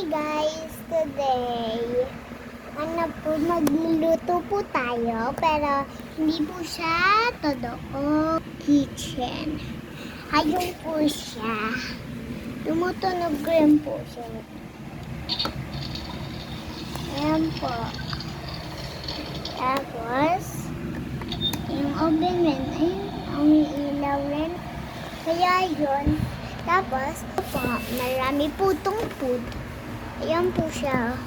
Hi guys! Today, magluluto po tayo pero hindi po siya todoong kitchen. Ayun po siya. Tumutunog rin po siya. Ayan po. Tapos, yung oven rin ay umiilaw rin. Kaya yun. Tapos, marami po itong food. Ayan po siya.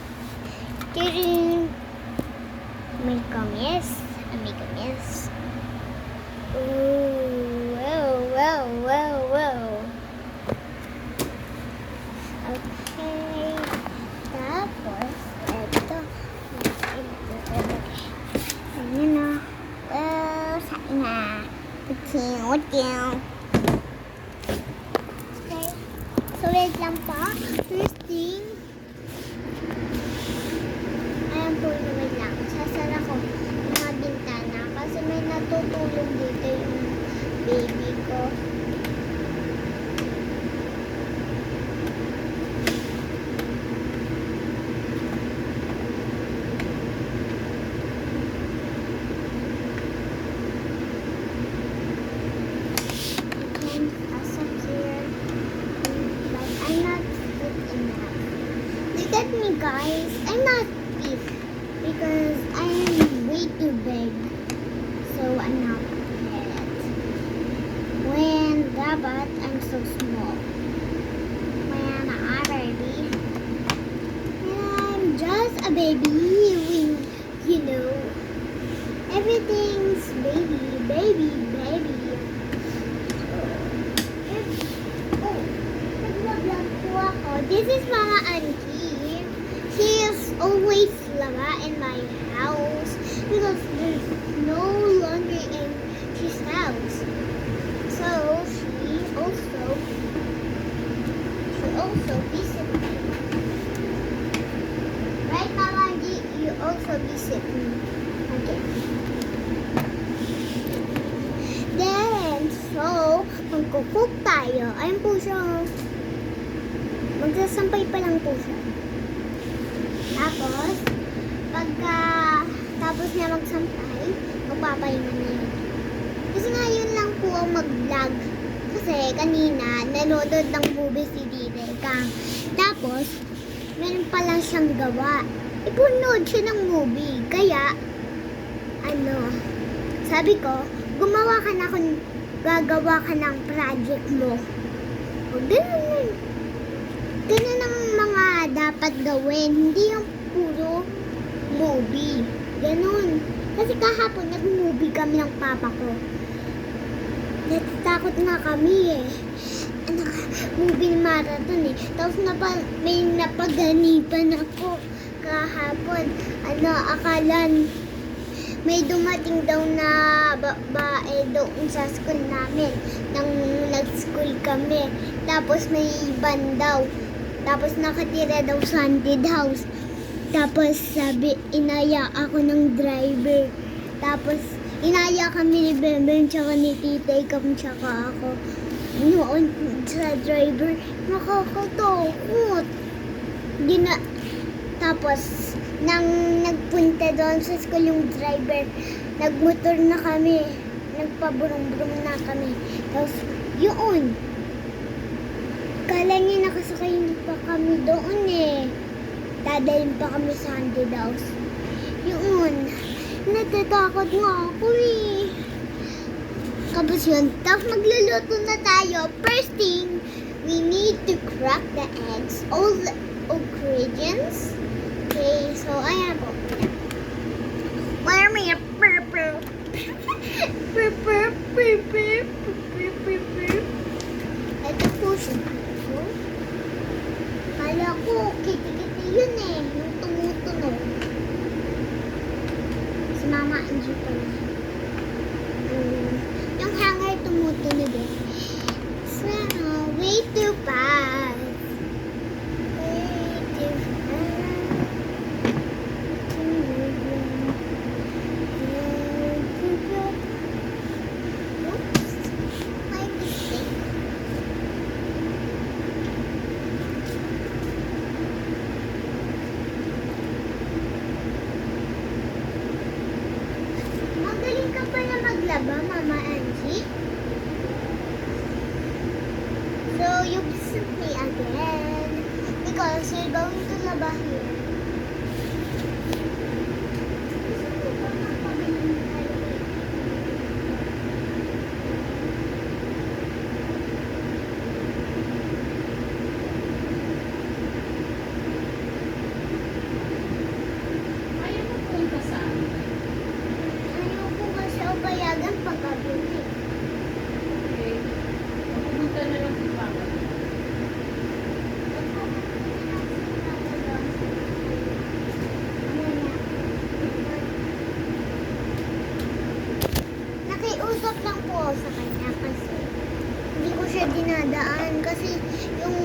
Tiring. May kamis. May kamis. Ooh, wow. Okay. Tapos, ito. Ayan na. Well, saan na? Uting. So, wait lang po. First thing, ayan po, wait lang. Sasara ko mga bintana kasi may natutulog dito yung baby ko. Look at me guys, I'm not big because I'm way too big, so I'm not prepared. When dapat I'm so small. When I'm baby, I'm just a baby. You know, everything's baby. Nag-vlog po ako. This is Mama Auntie. She is always lava in my house because there's no laundry in his house. So she also visit me. Right, Mama Auntie? You also visit me. Okay. Then, so, magkukook tayo. Ayun po siya. Magsasampay pa lang po siya. Tapos, tapos niya magsampay, magpapahinga na yun. Kasi nga yun lang po ang mag-vlog. Kasi kanina, nanonood ng movie si Dide Kang. Tapos, meron pa lang siyang gawa. Ipunood siya ng movie. Kaya, sabi ko, gagawa ka ng project mo. O, ganun ang mga dapat gawin. Hindi yung puro movie. Ganun. Kasi kahapon, nag-movie kami ng papa ko. Natatakot nga kami eh. Movie marathon eh. Tapos may napaganipan ako kahapon. Akalan may dumating daw na babae doon sa school namin. Nang nag-school kami. Tapos may iban daw. Tapos nakatira daw sa haunted house. Tapos inaya ako ng driver. Tapos inaya kami ni Bemben tsaka ni Titay Kam tsaka ako. Noon sa driver, nakakatakot. Tapos nang nagpunta doon sa school yung driver, nagmotor na kami. Nagpaburong-burong na kami. Tapos yun. Kala niya nakasakay pa kami doon eh. Dadalhin pa kami sa haunted house. Yun. Natatakot nga ako eh. Tapos yun. Tapos magluluto na tayo. First thing, we need to crack the eggs. All the ingredients. Okay, so ayan po. Where may a purple. Ito po siya. Kala ko, kiti-kiti yun eh. Yung tumutunog. Si Mama Angie pala. Yung hanger tumutunog eh. So, way too fast. going to labahin. Gusto ko ba magpagaling ng Halloween? Ayaw mo punta sa amin. Ayaw ko kasi o payagan pagkabili. Okay. Pumunta na lang si Papa. Nakiusap lang po ako sa kanya kasi hindi ko siya dinadaan kasi yung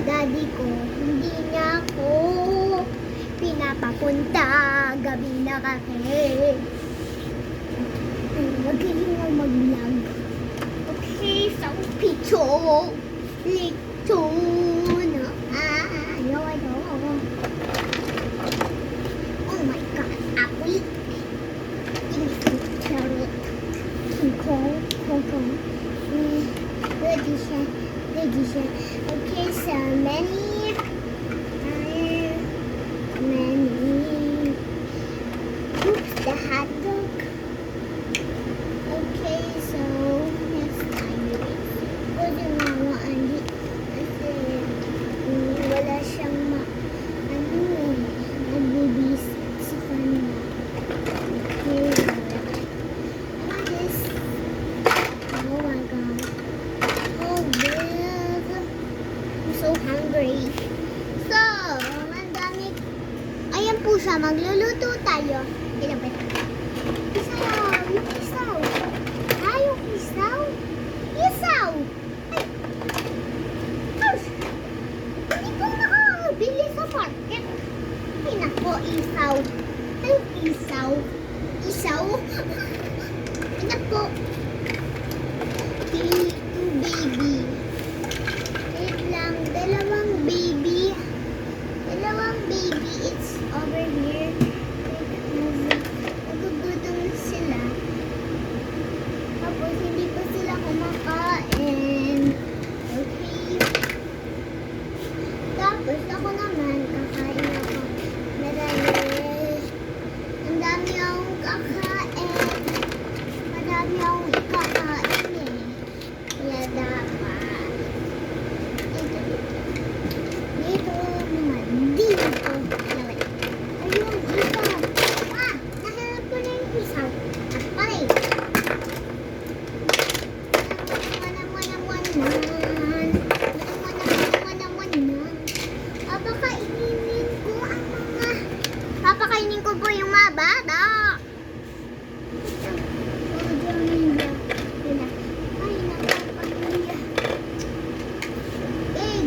daddy ko hindi niya ako pinapapunta gabi na kasi. Magaling ako mag-vlog. Okay, so pito lito na ayaw. Oh my god, apple. Carrot. Kong. Ready siya. Okay, so many. Oops, the hot dog. Okay, so next time. Pwede nga mo, Andy. Kasi wala siyang nagbibisip sa kanya. Okay, this. Oh my god. Oh, big. I'm so hungry. So, ang dami. Ayan po siya. Magluluto tayo. Ilapit. Isaw. Ayaw, isaw. Isaw. Ay. Ouch. Hindi po nakakabili sa market. Ay, nako, isaw. Ay, isaw. Ay, nako. Baby. Wait lang. Dalawang baby. It's over here. Nagugutom na sila. Tapos hindi pa sila kumakain. Okay. Tapos ako naman, kakain ako. Marami. Ang dami akong kakain. Madami akong ikakain eh. Kaya dapat. Dito naman. Dito. Ayun, isaw. Nahanap ko na yung isaw. At pare. Papakainin ko po yung mga bata.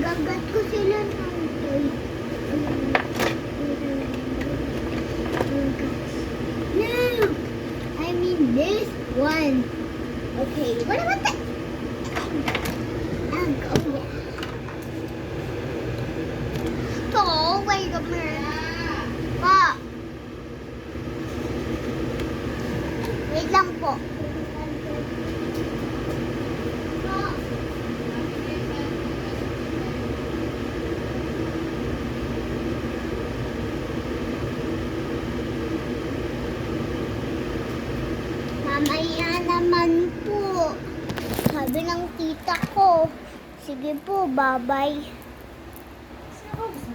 Gagat ko sila ng toy. No! I mean this one. Okay, what about that? Oh, yeah. Oh, wait a minute. Pa. Wait lang po. Mamaya naman po. Sabi ng tita ko. Sige po, bye-bye.